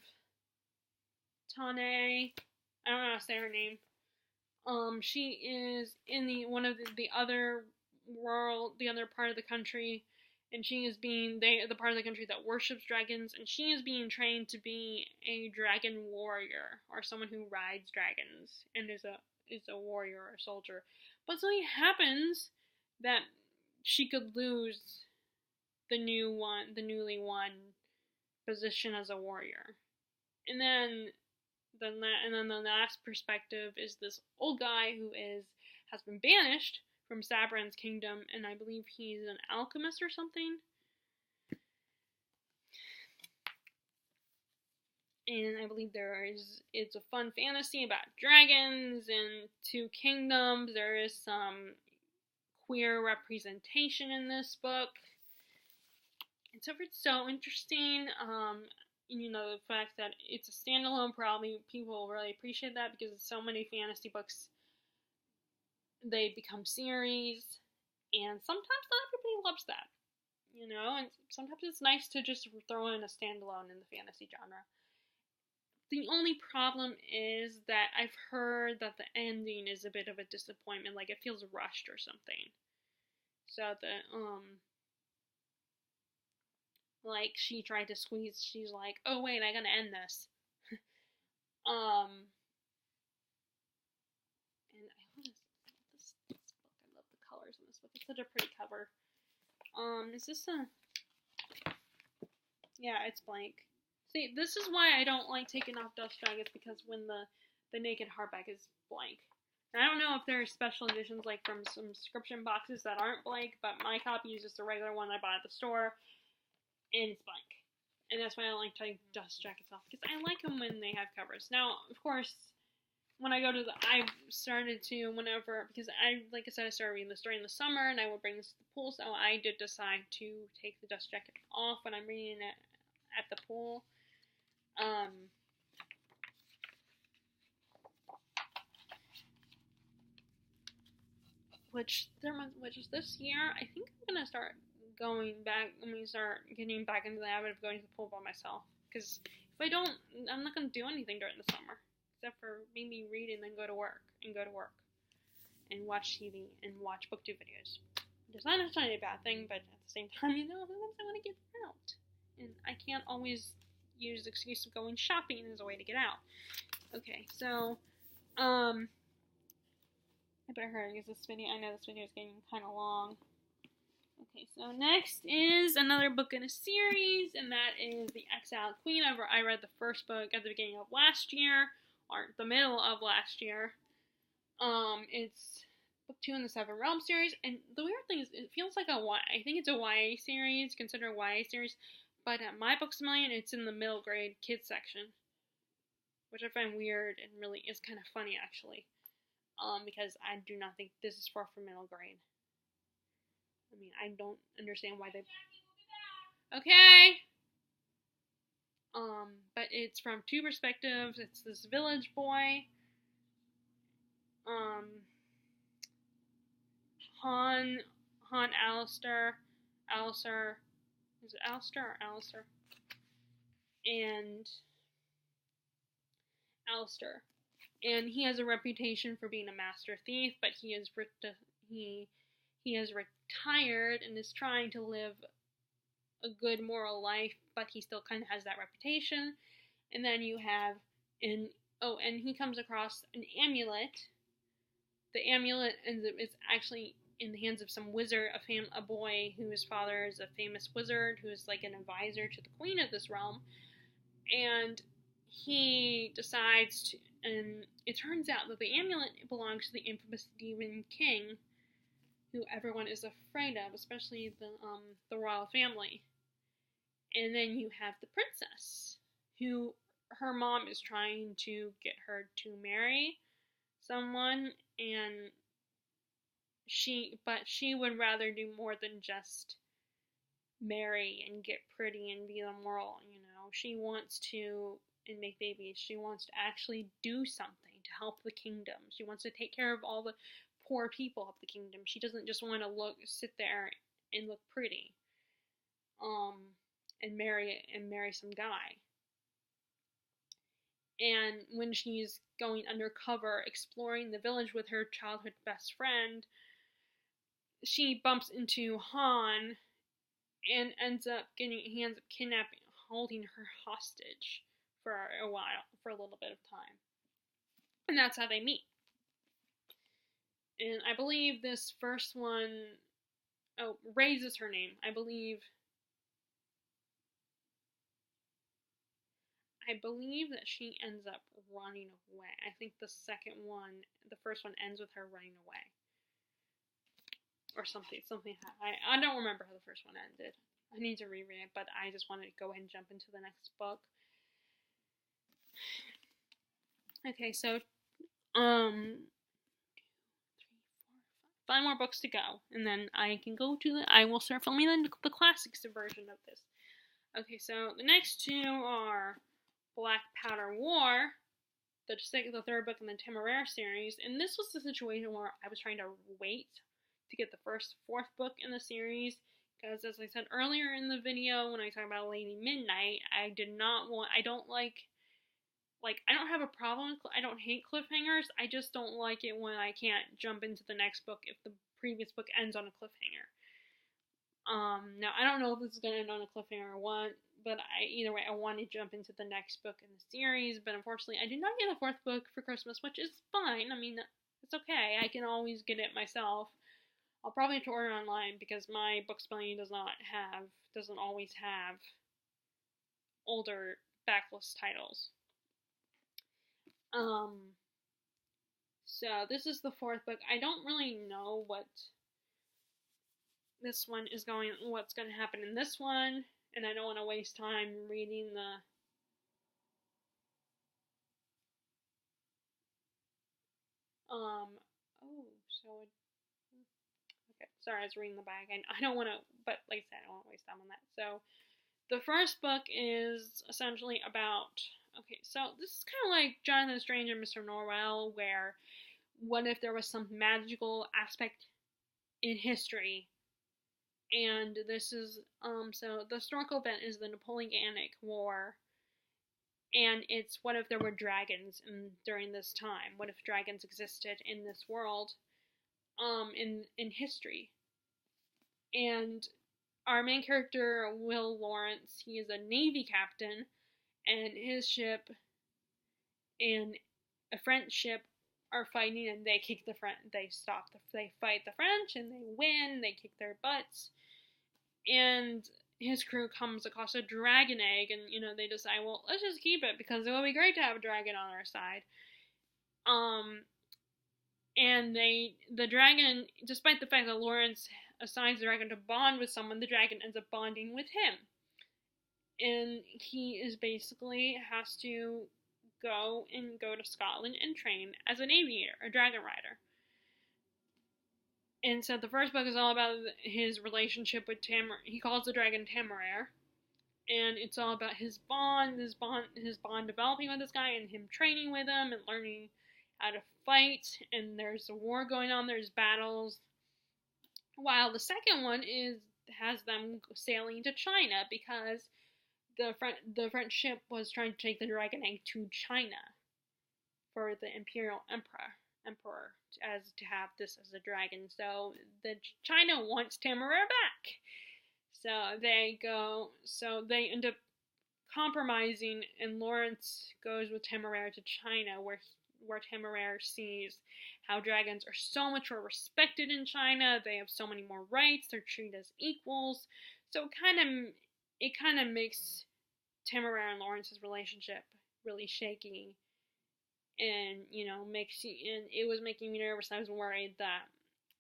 Tane. I don't know how to say her name. She is in the other part of the country, and she is the part of the country that worships dragons, and she is being trained to be a dragon warrior, or someone who rides dragons, and is a warrior or a soldier. But something happens that she could lose the newly won position as a warrior. And then the last perspective is this old guy who has been banished from Sabran's kingdom, and I believe he's an alchemist or something. And I believe it's a fun fantasy about dragons and 2 kingdoms. There is some queer representation in this book. And so it's so interesting. The fact that it's a standalone, probably people will really appreciate that because so many fantasy books, they become series, and sometimes not everybody loves that, and sometimes it's nice to just throw in a standalone in the fantasy genre. The only problem is that I've heard that the ending is a bit of a disappointment, like it feels rushed or something. So like she tried to squeeze, she's like, oh wait, I gotta end this. And such a pretty cover. Is this a... Yeah, it's blank. See, this is why I don't like taking off dust jackets, because when the naked hardback is blank. And I don't know if there are special editions, like from some subscription boxes that aren't blank, but my copy is just a regular one I bought at the store, and it's blank. And that's why I don't like taking dust jackets off, because I like them when they have covers. Now, of course, when I go to I've started to, whenever, because like I said, I started reading this during the summer, and I will bring this to the pool, so I did decide to take the dust jacket off when I'm reading it at the pool. Which is this year. I think I'm gonna start going back. Let me start getting back into the habit of going to the pool by myself. Because if I don't, I'm not gonna do anything during the summer except for maybe read and then go to work and watch TV and watch BookTube videos. It's not necessarily a bad thing, but at the same time, sometimes I want to get out, and I can't always use the excuse of going shopping as a way to get out. Okay, so I better hurry because I know this video is getting kind of long. Okay, so next is another book in a series, and that is The Exiled Queen. I read the first book at the beginning of last year, or the middle of last year. It's book 2 in the Seven Realms series, and the weird thing is, it feels like I think it's a YA series, considered a YA series, but at My Books A Million, it's in the middle grade kids section, which I find weird and really is kind of funny, actually. Because I do not think this is for middle grade. I mean, I don't understand why they... Okay! But it's from two perspectives. It's this village boy, Alistair, is it Alistair or Alistair? And Alistair. And he has a reputation for being a master thief, but he has retired and is trying to live a good moral life, but he still kind of has that reputation. And then you have and he comes across an amulet. The amulet is actually in the hands of some wizard, a boy whose father is a famous wizard who is like an advisor to the queen of this realm. And he decides to, and it turns out that the amulet belongs to the infamous Demon King, who everyone is afraid of, especially the royal family. And then you have the princess, who her mom is trying to get her to marry someone, and she would rather do more than just marry and get pretty and be immoral, She wants to and make babies. She wants to actually do something to help the kingdom. She wants to take care of all the poor people of the kingdom. She doesn't just want to sit there and look pretty, and marry some guy. And when she's going undercover, exploring the village with her childhood best friend, she bumps into Han, and ends up kidnapping, holding her hostage for a while, for a little bit of time. And that's how they meet. And I believe this first one, Ruiz is her name. I believe that she ends up running away. I think the first one ends with her running away. Or something. I don't remember how the first one ended. I need to reread it, but I just wanted to go ahead and jump into the next book. Okay, so, 5 more books to go, and then I will start filming the classics version of this. Okay, so the next two are Blackpowder War, the third book in the Temeraire series, and this was the situation where I was trying to wait to get the fourth book in the series, because as I said earlier in the video when I talked about Lady Midnight, I don't have a problem, I don't hate cliffhangers, I just don't like it when I can't jump into the next book if the previous book ends on a cliffhanger. Now, I don't know if this is going to end on a cliffhanger or what, but either way, I want to jump into the next book in the series, but unfortunately, I did not get the 4th book for Christmas, which is fine. I mean, it's okay, I can always get it myself. I'll probably have to order online because my Bookspelling doesn't always have older backlist titles. So this is the 4th book. I don't really know what's going to happen in this one, and I don't want to waste time reading the okay, sorry, I was reading the back. I don't want to, but like I said, I don't want to waste time on that. So the first book is essentially about, okay, so this is kind of like Jonathan Strange and Mr. Norrell, where what if there was some magical aspect in history? And this is, so the historical event is the Napoleonic War, and it's what if there were dragons during this time? What if dragons existed in this world, in history? And our main character, Will Lawrence, he is a Navy captain, and his ship and a French ship are fighting, and they kick the French. They fight the French, and they win. They kick their butts, and his crew comes across a dragon egg, and they decide, well, let's just keep it because it would be great to have a dragon on our side. And the dragon, despite the fact that Lawrence assigns the dragon to bond with someone, the dragon ends up bonding with him. And he is basically has to go to Scotland and train as an aviator, a dragon rider. And so the first book is all about his relationship with he calls the dragon Temeraire. And it's all about his bond developing with this guy, and him training with him and learning how to fight. And there's a war going on, there's battles. While the second one has them sailing to China because the French ship was trying to take the dragon egg to China for the imperial emperor as to have this as a dragon. So China wants Temeraire back. So they end up compromising, and Lawrence goes with Temeraire to China, where Temeraire sees how dragons are so much more respected in China. They have so many more rights. They're treated as equals. So it kind of makes Temeraire and Lawrence's relationship really shaky, and it was making me nervous. I was worried that,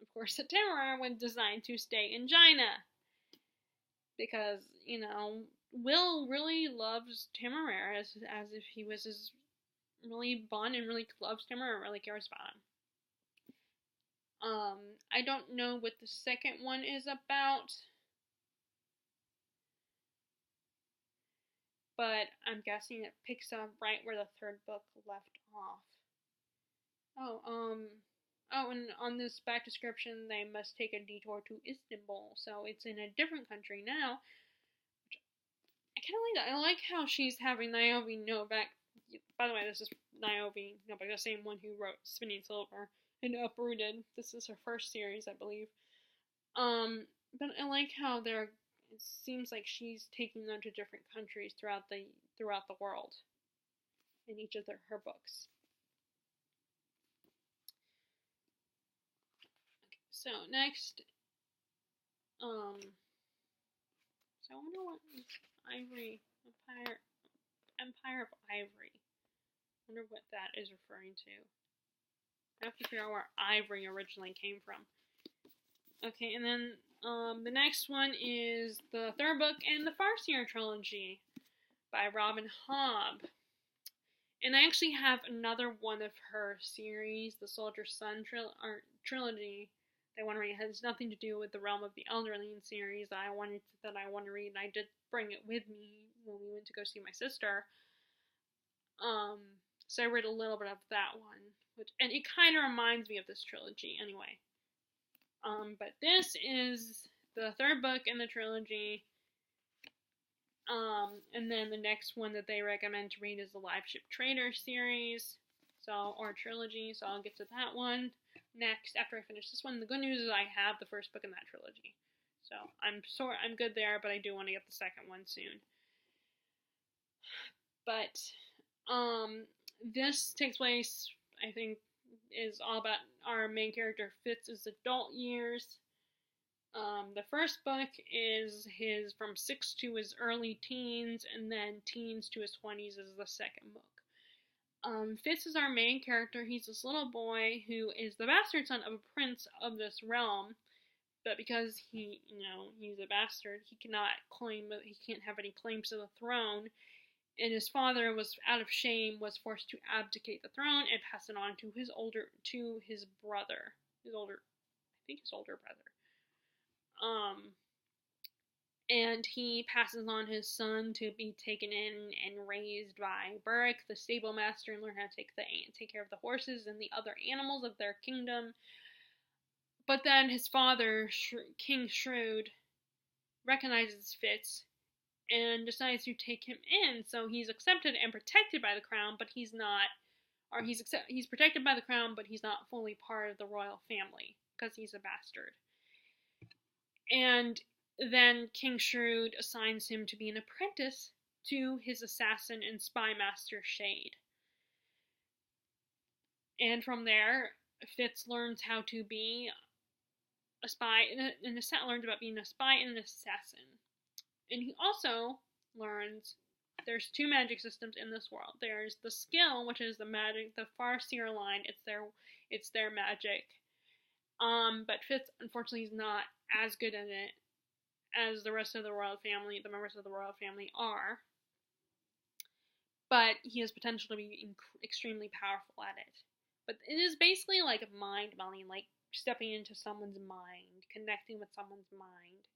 of course, that Temeraire would decide to stay in China because Will really loves Temeraire as if he was his really bond, and really loves Temeraire and really cares about him. I don't know what the second one is about, but I'm guessing it picks up right where the third book left off. And on this back description, they must take a detour to Istanbul, so it's in a different country now. I kind of like that. I like how she's having Niobe know back. By the way, this is Niobe, the same one who wrote Spinning Silver and Uprooted. This is her first series, I believe. But I like how it seems like she's taking them to different countries throughout the world in each of her books. Okay, so next, so I wonder what is Ivory Empire of Ivory. I wonder what that is referring to. I have to figure out where Ivory originally came from. Okay, and then the next one is the third book in the Farseer trilogy by Robin Hobb. And I actually have another one of her series, the Soldier Sun trilogy, that I want to read. It has nothing to do with the Realm of the Elderling series that I want to read, and I did bring it with me when we went to go see my sister. So I read a little bit of that one, and it kind of reminds me of this trilogy anyway. But this is the third book in the trilogy. And then the next one that they recommend to read is the Live Ship Trader series, or trilogy. So I'll get to that one next after I finish this one. The good news is I have the first book in that trilogy, so I'm good there. But I do want to get the second one soon. But this takes place, I think, is all about our main character Fitz's adult years. The first book is his from 6 to his early teens, and then teens to his 20s is the second book. Fitz is our main character. He's this little boy who is the bastard son of a prince of this realm, but because he's a bastard, he can't have any claims to the throne, and his father was, out of shame, was forced to abdicate the throne and pass it on to his older brother. And he passes on his son to be taken in and raised by Burrick, the stable master, and learn how to take care of the horses and the other animals of their kingdom. But then his father, King Shrewd, recognizes Fitz and decides to take him in. So he's accepted and protected by the crown, but he's protected by the crown, but he's not fully part of the royal family because he's a bastard. And then King Shrewd assigns him to be an apprentice to his assassin and spy master Shade. And from there, Fitz learns how to be a spy, and learns about being a spy and an assassin. And he also learns there's two magic systems in this world. There's the skill, which is the Farseer line. It's their magic. But Fitz, unfortunately, is not as good at it as the members of the royal family are. But he has potential to be extremely powerful at it. But it is basically like mind melding, like stepping into someone's mind, connecting with someone's mind.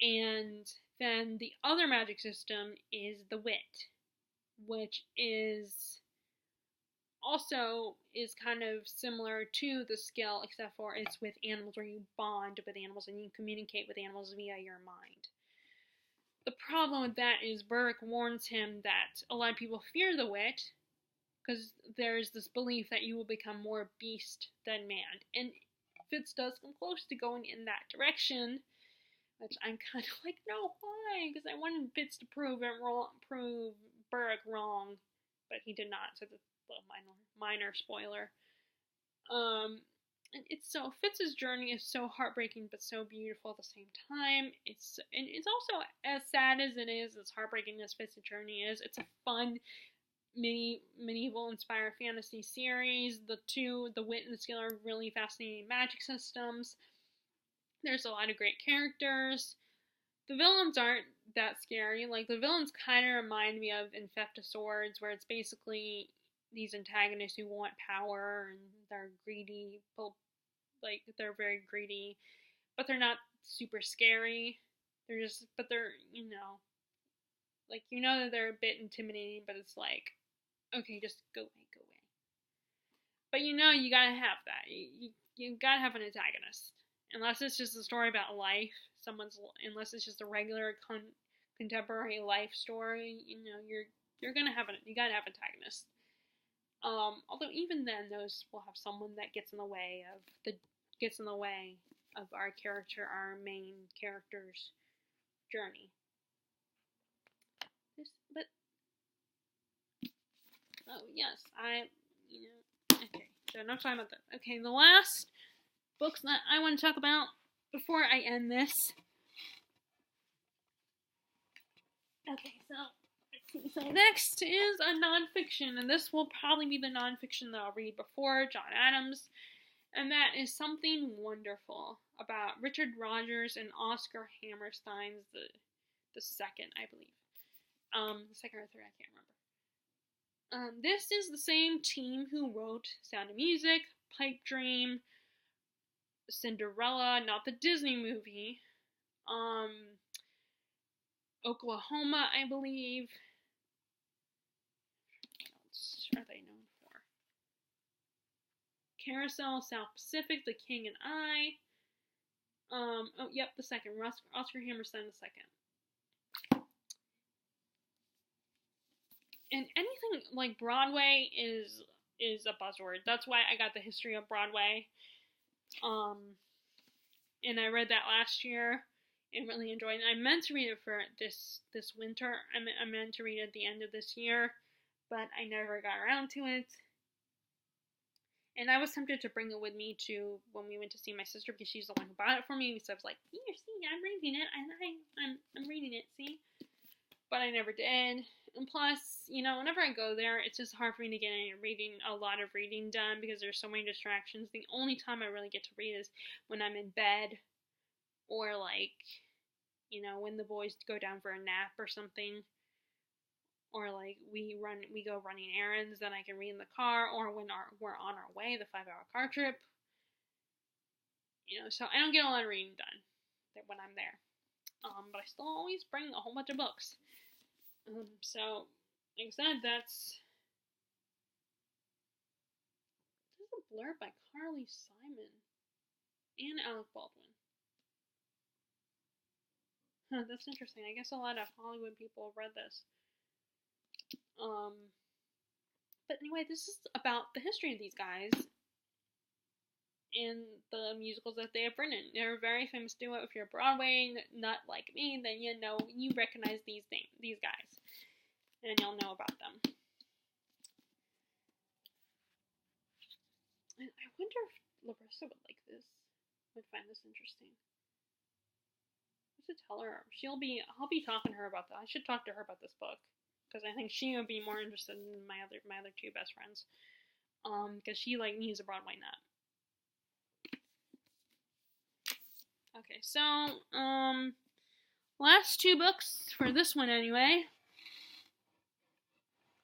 And then the other magic system is the wit, which is kind of similar to the skill, except for it's with animals, where you bond with animals and you communicate with animals via your mind. The problem with that is Burrick warns him that a lot of people fear the wit because there's this belief that you will become more beast than man. And Fitz does come close to going in that direction, which I'm kind of like, no, why? Because I wanted Fitz to prove Burrick wrong, but he did not, so that's a little minor spoiler. And Fitz's journey is so heartbreaking but so beautiful at the same time. It's also, as sad as it is, as heartbreaking as Fitz's journey is, it's a fun medieval inspired fantasy series. The wit and the skill are really fascinating magic systems. There's a lot of great characters. The villains aren't that scary. Like, the villains kind of remind me of Infecta Swords, where it's basically these antagonists who want power and they're greedy. Like, they're very greedy, but they're not super scary. They're that they're a bit intimidating, but it's like, okay, just go away. But you gotta have that. You gotta have an antagonist. Unless it's just a story about life, unless it's just a regular contemporary life story, you gotta have antagonists. Although even then, those will have someone that gets in the way of our main character's journey. Okay, so enough time about that. Okay, the last books that I want to talk about before I end this. Okay, so next is a nonfiction, and this will probably be the nonfiction that I'll read before John Adams, and that is Something Wonderful, about Richard Rogers and Oscar Hammerstein's the second, I believe. The second or third, I can't remember. This is the same team who wrote Sound of Music, Pipe Dream, Cinderella, not the Disney movie, Oklahoma, I believe. What else are they known for? Carousel, South Pacific, The King and I. The second, Oscar Hammerstein the second. And anything like Broadway is a buzzword. That's why I got the history of Broadway. And I read that last year and really enjoyed it. I meant to read it for this winter. I meant to read it at the end of this year, but I never got around to it. And I was tempted to bring it with me to when we went to see my sister because she's the one who bought it for me. So I was like, here, see, I'm reading it. I'm reading it, see? But I never did. And plus, you know, whenever I go there, it's just hard for me to get a lot of reading done because there's so many distractions. The only time I really get to read is when I'm in bed or like, you know, when the boys go down for a nap or something. Or like we go running errands, then I can read in the car, or when we're on our way, the 5-hour car trip. You know, so I don't get a lot of reading done when I'm there. But I still always bring a whole bunch of books. So, like I said, this is a blurb by Carly Simon and Alec Baldwin. Huh, that's interesting. I guess a lot of Hollywood people have read this. But anyway, this is about the history of these guys and the musicals that they have written. They're very famous duo. If you're a Broadway nut like me, then you recognize these guys, and you'll know about them. And I wonder if Larissa would find this interesting. I should tell her. I'll be talking to her about that. I should talk to her about this book. Because I think she would be more interested in my other two best friends. Because she, like me, is a Broadway nut. Okay, so, last two books for this one anyway.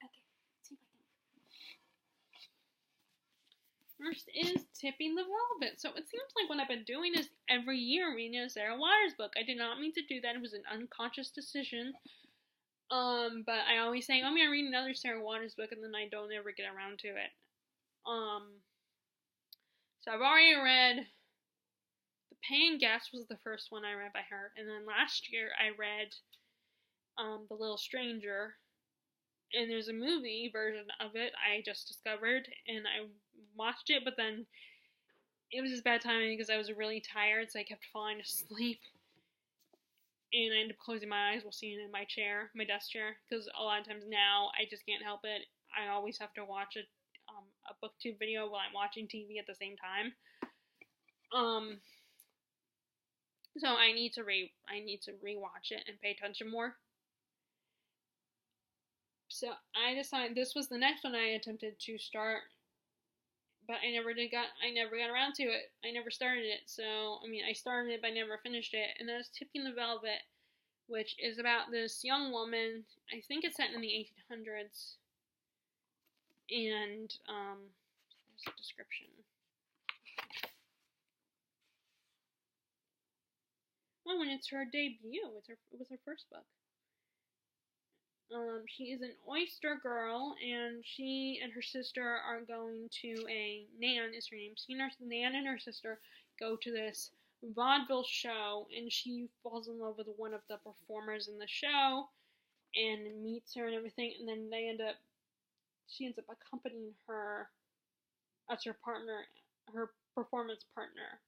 Okay, let's see if I can. First is Tipping the Velvet. So it seems like what I've been doing is every year reading a Sarah Waters book. I did not mean to do that. It was an unconscious decision. But I always say, I'm gonna read another Sarah Waters book, and then I don't ever get around to it. So I've already read The Paying Guest was the first one I read by her, and then last year I read, The Little Stranger, and there's a movie version of it I just discovered, and I watched it, but then it was just bad timing because I was really tired, so I kept falling asleep. And I end up closing my eyes while sitting in my desk chair, because a lot of times now I just can't help it. I always have to watch a booktube video while I'm watching TV at the same time. So I need to rewatch it and pay attention more. So I decided this was the next one I attempted to start, but I never got around to it. I never started it. So, I mean, I started it, but I never finished it. And that was Tipping the Velvet, which is about this young woman. I think it's set in the 1800s. And, there's a description. Oh, and it's her debut. It was her first book. She is an oyster girl, and she and her sister are going to Nan is her name. Nan and her sister go to this vaudeville show, and she falls in love with one of the performers in the show, and meets her and everything, and then she ends up accompanying her as her partner, her performance partner.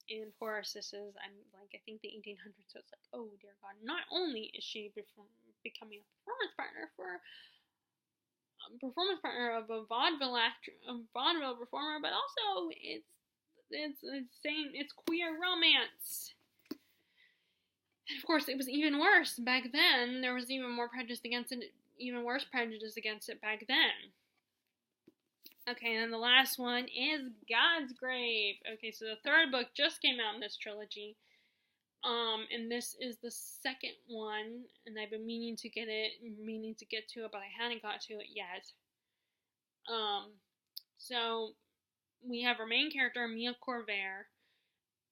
And for our sisters, I think the 1800s, so it's like, oh dear God, not only is she becoming a performance partner of a vaudeville performer, but also it's queer romance. And of course, it was even worse back then. There was even worse prejudice against it back then. Okay, and then the last one is God's Grave. Okay, so the third book just came out in this trilogy. And this is the second one, and I've been meaning to get to it, but I hadn't got to it yet. So we have our main character, Mia Corvair,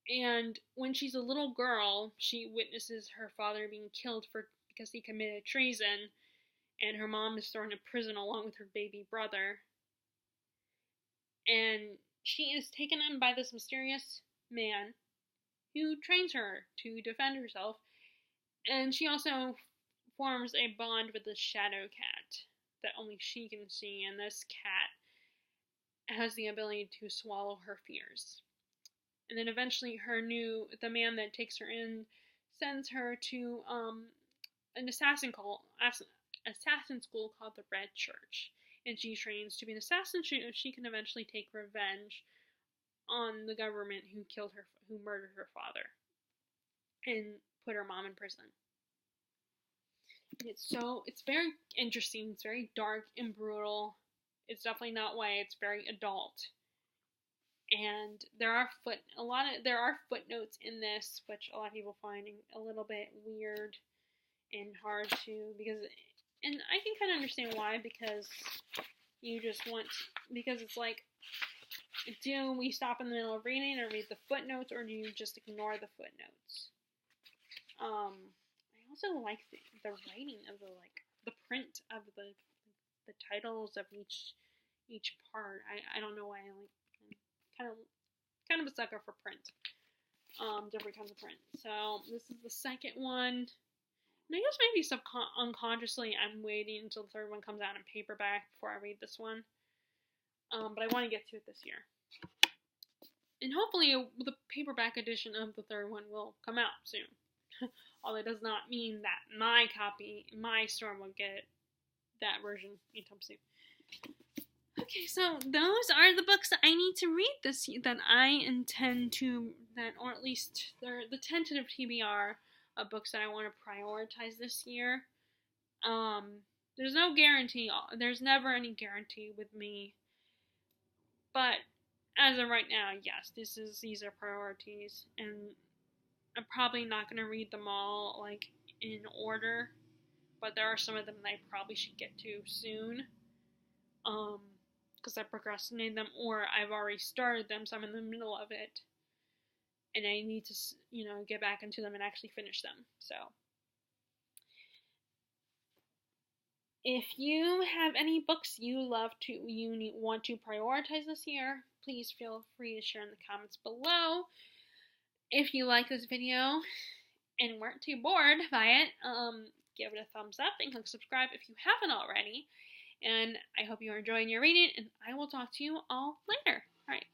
and when she's a little girl, she witnesses her father being killed because he committed treason, and her mom is thrown in prison along with her baby brother. And she is taken in by this mysterious man who trains her to defend herself. And she also forms a bond with the shadow cat that only she can see. And this cat has the ability to swallow her fears. And then eventually the man that takes her in sends her to an assassin school called the Red Church, and she trains to be an assassin so she can eventually take revenge on the government who murdered her father, and put her mom in prison. It's very interesting. It's very dark and brutal. It's definitely not YA. It's very adult. And there are footnotes in this, which a lot of people find a little bit weird and hard to, and I can kind of understand why, because it's like, do we stop in the middle of reading and read the footnotes, or do you just ignore the footnotes? I also like the writing of the print of the titles of each part. I don't know why I'm kind of a sucker for print. Different kinds of print. So this is the second one. And I guess maybe unconsciously I'm waiting until the third one comes out in paperback before I read this one. But I want to get to it this year. And hopefully the paperback edition of the third one will come out soon. Although it does not mean that my store will get that version anytime soon. Okay, so those are the books that I need to read this year, that I intend to, or at least they're the tentative TBR of books that I want to prioritize this year. There's no guarantee. There's never any guarantee with me. But as of right now, yes, these are priorities, and I'm probably not going to read them all in order, but there are some of them that I probably should get to soon. Because I procrastinated them, or I've already started them, so I'm in the middle of it, and I need to, get back into them and actually finish them. So, if you have any books you want to prioritize this year, please feel free to share in the comments below. If you like this video and weren't too bored by it, give it a thumbs up and click subscribe if you haven't already. And I hope you are enjoying your reading, and I will talk to you all later. Alright.